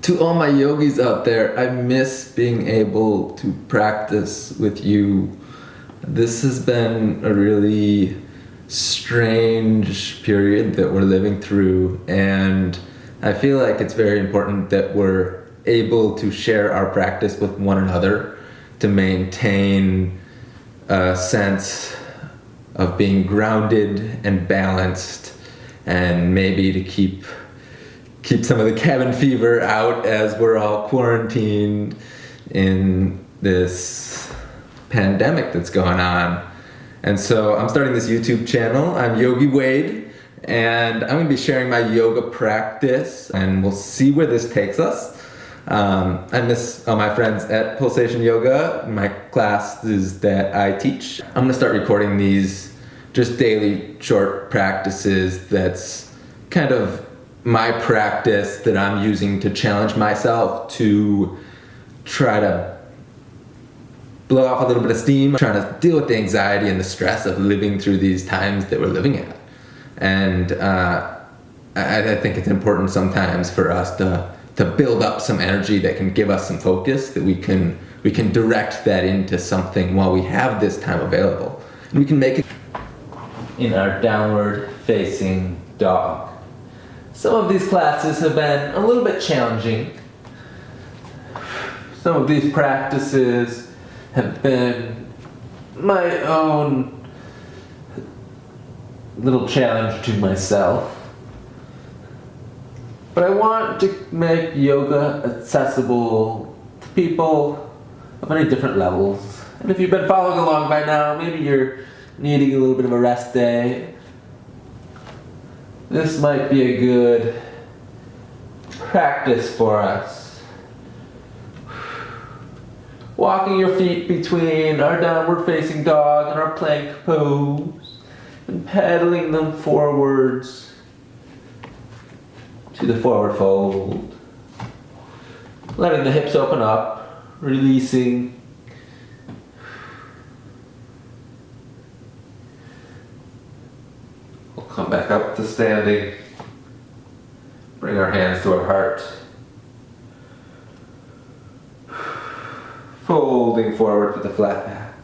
To all my yogis out there, I miss being able to practice with you. This has been a really strange period that we're living through, and I feel like it's very important that we're able to share our practice with one another to maintain a sense of being grounded and balanced, and maybe to keep some of the cabin fever out as we're all quarantined in this pandemic that's going on. And so I'm starting this YouTube channel. I'm Yogi Wade, and I'm going to be sharing my yoga practice, and we'll see where this takes us. I miss all my friends at Pulsation Yoga, my classes that I teach. I'm going to start recording these just daily short practices that's kind of my practice that I'm using to challenge myself to try to blow off a little bit of steam, trying to deal with the anxiety and the stress of living through these times that we're living at. And I think it's important sometimes for us to build up some energy that can give us some focus, that we can direct that into something while we have this time available. And we can make it in our downward facing dog. Some of these classes have been a little bit challenging. Some of these practices have been my own little challenge to myself. But I want to make yoga accessible to people of many different levels. And if you've been following along by now, maybe you're needing a little bit of a rest day. This might be a good practice for us. Walking your feet between our downward facing dog and our plank pose, and pedaling them forwards to the forward fold. Letting the hips open up, releasing. We'll come back up to standing. Bring our hands to our heart. Folding forward with a flat back.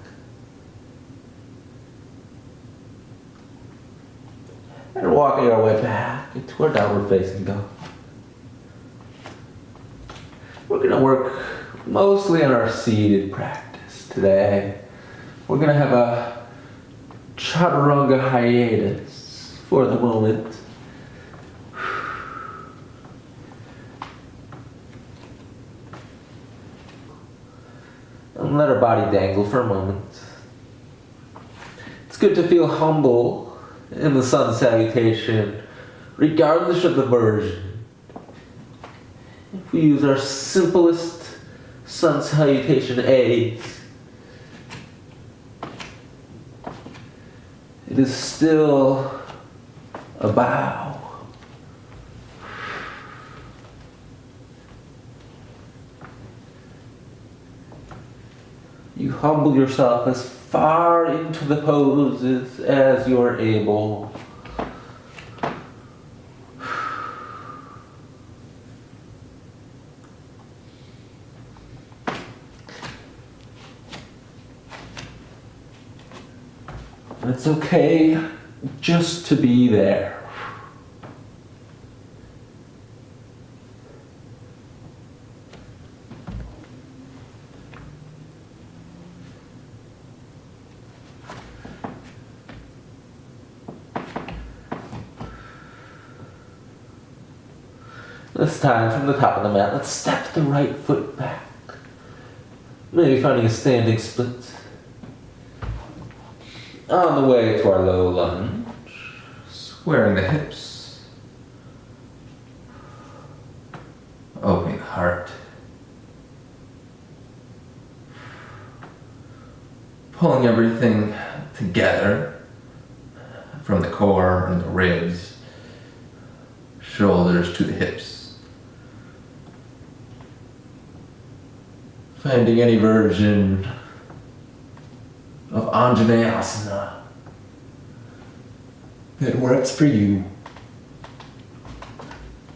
And walking our way back into our downward facing dog. We're going to work mostly on our seated practice today. We're going to have a chaturanga hiatus for the moment. And let our body dangle for a moment. It's good to feel humble in the sun salutation, regardless of the version. If we use our simplest sun salutation aids, it is still a bow. You humble yourself as far into the poses as you're able. It's okay just to be there. This time, from the top of the mat, let's step the right foot back. Maybe finding a standing split. On the way to our low lunge, squaring the hips, opening the heart, pulling everything together from the core and the ribs, shoulders to the hips. Finding any version of Anjaneyasana that works for you.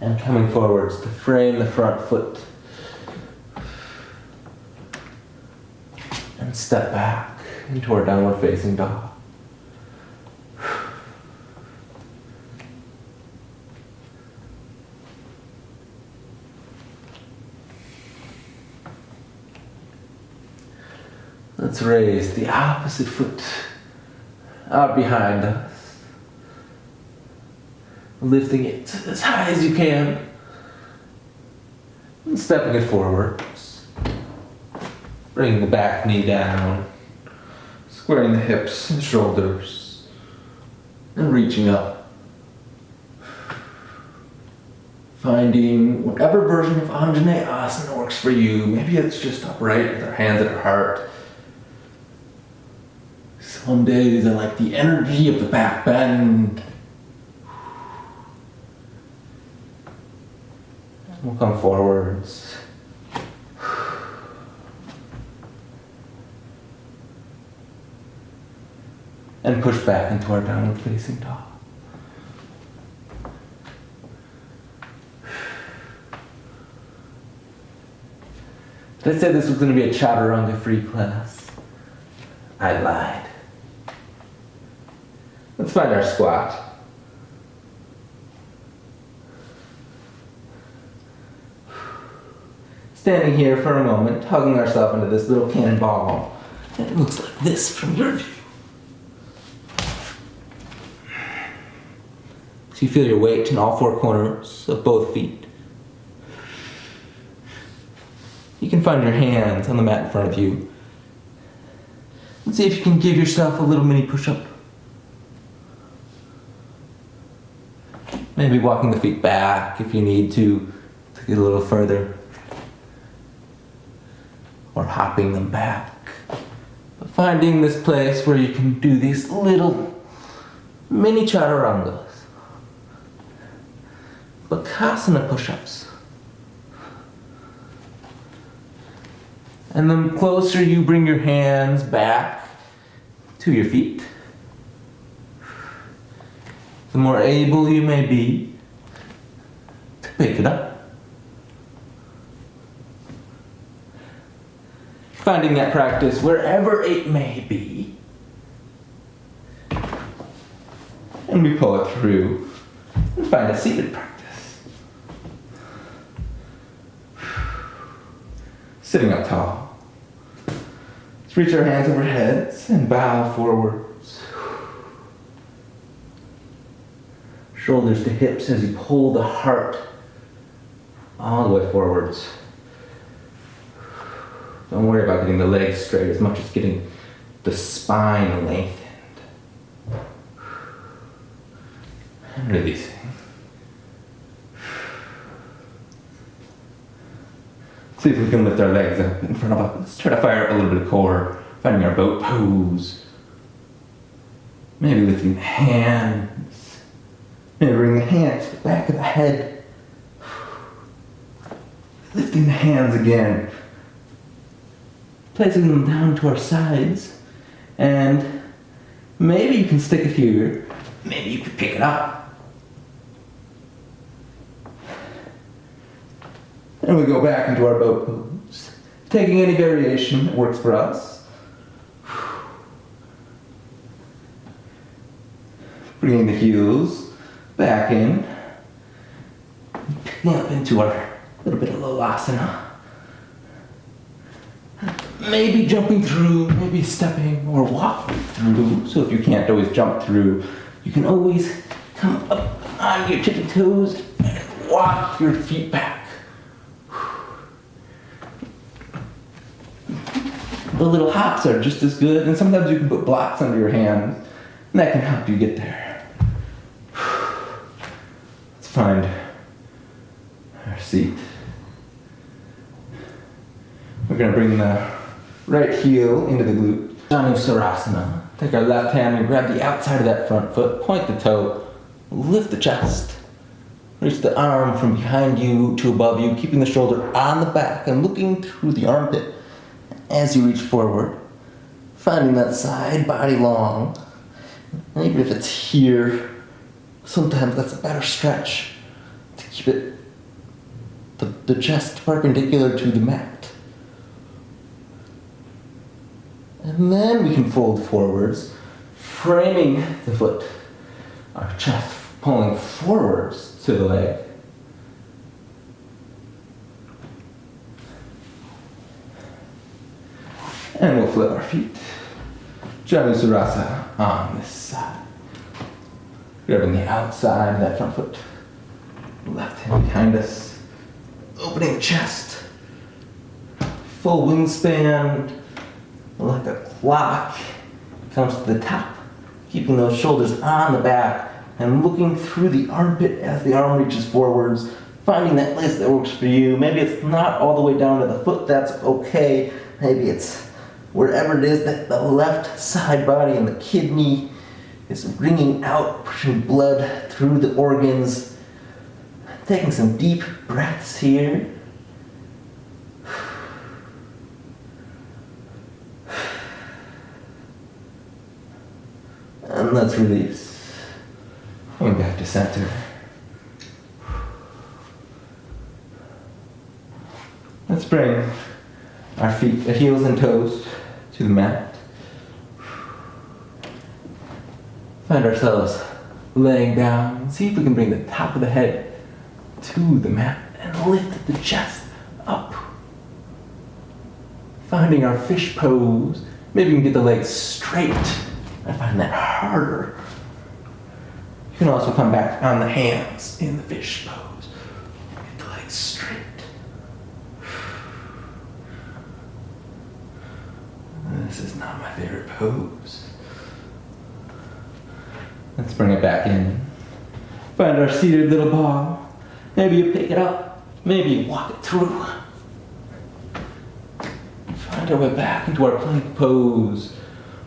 And coming forwards to frame the front foot. And step back into our downward facing dog. Let's raise the opposite foot out behind us. Lifting it as high as you can. And stepping it forwards. Bringing the back knee down. Squaring the hips and shoulders. And reaching up. Finding whatever version of Anjaneyasana works for you. Maybe it's just upright with our hands at our heart. Some days I like the energy of the back bend. We'll come forwards. And push back into our downward facing dog. Did I say this was going to be a chaturanga free class? I lied. Let's find our squat. Standing here for a moment, hugging ourselves into this little cannonball. And it looks like this from your view. So you feel your weight in all four corners of both feet. You can find your hands on the mat in front of you. Let's see if you can give yourself a little mini push-up. Maybe walking the feet back if you need to get a little further. Or hopping them back. But finding this place where you can do these little mini chaturangas. Bakasana push-ups. And the closer you bring your hands back to your feet, the more able you may be to pick it up. Finding that practice wherever it may be. And we pull it through and find a seated practice. Sitting up tall. Let's reach our hands over heads and bow forwards. Shoulders to hips as you pull the heart all the way forwards. Don't worry about getting the legs straight as much as getting the spine lengthened. And releasing. See if we can lift our legs up in front of us. Try to fire up a little bit of core, finding our boat pose. Maybe lifting the hands. Maybe bring the hands to the back of the head. Lifting the hands again. Placing them down to our sides. And maybe you can stick it here. Maybe you can pick it up. And we go back into our boat pose. Taking any variation that works for us. Bringing the heels back in. Picking up into our little bit of Lolasana. Maybe jumping through, maybe stepping or walking through. So if you can't always jump through, you can always come up on your tippy toes and walk your feet back. The little hops are just as good, and sometimes you can put blocks under your hands, and that can help you get there. Let's find our seat. We're going to bring the right heel into the glute. Janusarasana. Take our left hand and grab the outside of that front foot, point the toe, lift the chest. Reach the arm from behind you to above you, keeping the shoulder on the back and looking through the armpit as you reach forward. Finding that side body long. And even if it's here, sometimes that's a better stretch to Keep it the chest perpendicular to the mat. And then we can fold forwards, framing the foot. Our chest pulling forwards to the leg. And we'll flip our feet. Janusarasa on this side. Grabbing the outside of that front foot. Left hand behind us. Opening the chest. Full wingspan. Like a clock. Comes to the top. Keeping those shoulders on the back. And looking through the armpit as the arm reaches forwards. Finding that place that works for you. Maybe it's not all the way down to the foot. That's okay. Maybe it's wherever it is that the left side body and the kidney is wringing out, pushing blood through the organs. Taking some deep breaths here. And let's release. Going back to center. Let's bring our feet, the heels and toes, to the mat. Find ourselves laying down. See if we can bring the top of the head to the mat and lift the chest up. Finding our fish pose. Maybe we can get the legs straight. I find that harder. You can also come back on the hands in the fish pose. Get the legs straight. This is not my favorite pose. Let's bring it back in. Find our seated little ball. Maybe you pick it up. Maybe you walk it through. Find our way back into our plank pose.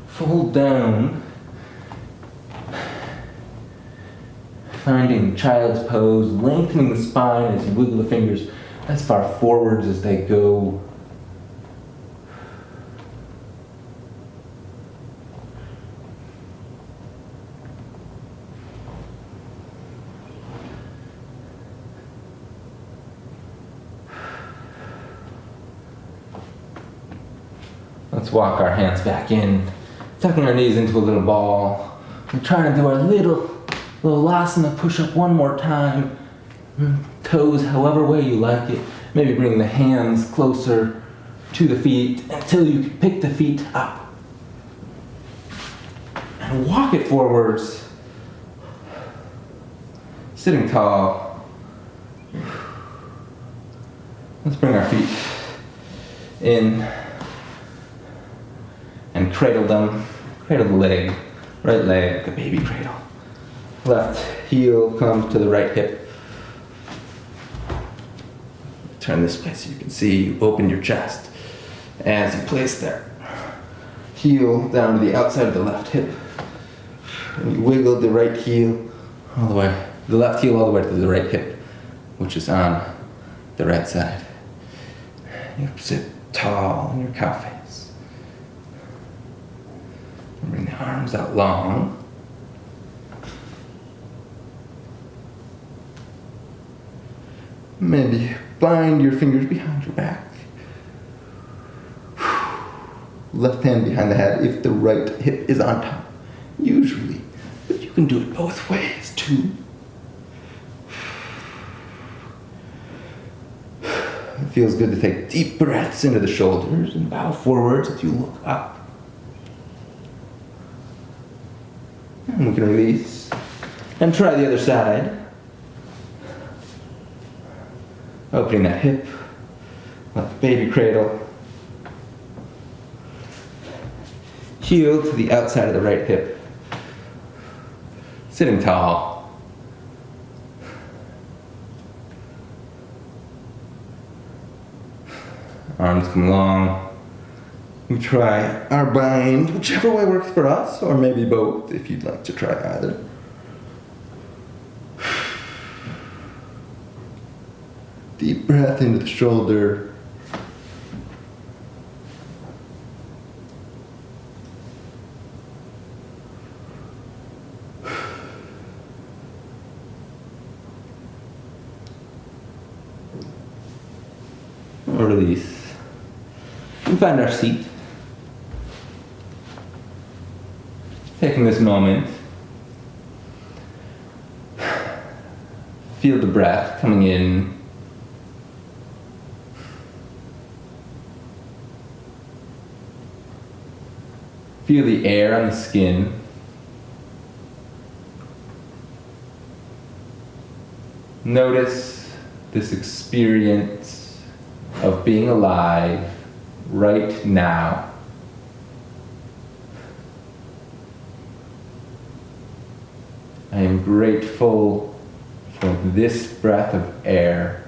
Fold down. Finding child's pose, lengthening the spine as you wiggle the fingers as far forwards as they go. Let's walk our hands back in, tucking our knees into a little ball. We're trying to do our little asana push-up one more time. Toes however way you like it. Maybe bring the hands closer to the feet until you can pick the feet up. And walk it forwards. Sitting tall. Let's bring our feet in and cradle them. Cradle the leg. Right leg, the baby cradle. Left heel comes to the right hip. Turn this way so you can see you open your chest as you place that heel down to the outside of the left hip. And you wiggle the right heel all the way, the left heel all the way to the right hip, which is on the right side. You sit tall in your cow face. And bring the arms out long. Maybe bind your fingers behind your back. Left hand behind the head if the right hip is on top. Usually. But you can do it both ways too. It feels good to take deep breaths into the shoulders and bow forwards as you look up. And we can release. And try the other side. Opening that hip, like the baby cradle. Heel to the outside of the right hip. Sitting tall. Arms come long. We try our bind, whichever way works for us, or maybe both if you'd like to try either. Deep breath into the shoulder. or release. We find our seat. Taking this moment, feel the breath coming in. Feel the air on the skin. Notice this experience of being alive right now. I am grateful for this breath of air.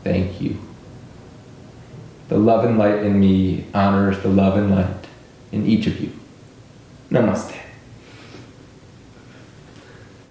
Thank you. The love and light in me honors the love and light in each of you. Namaste.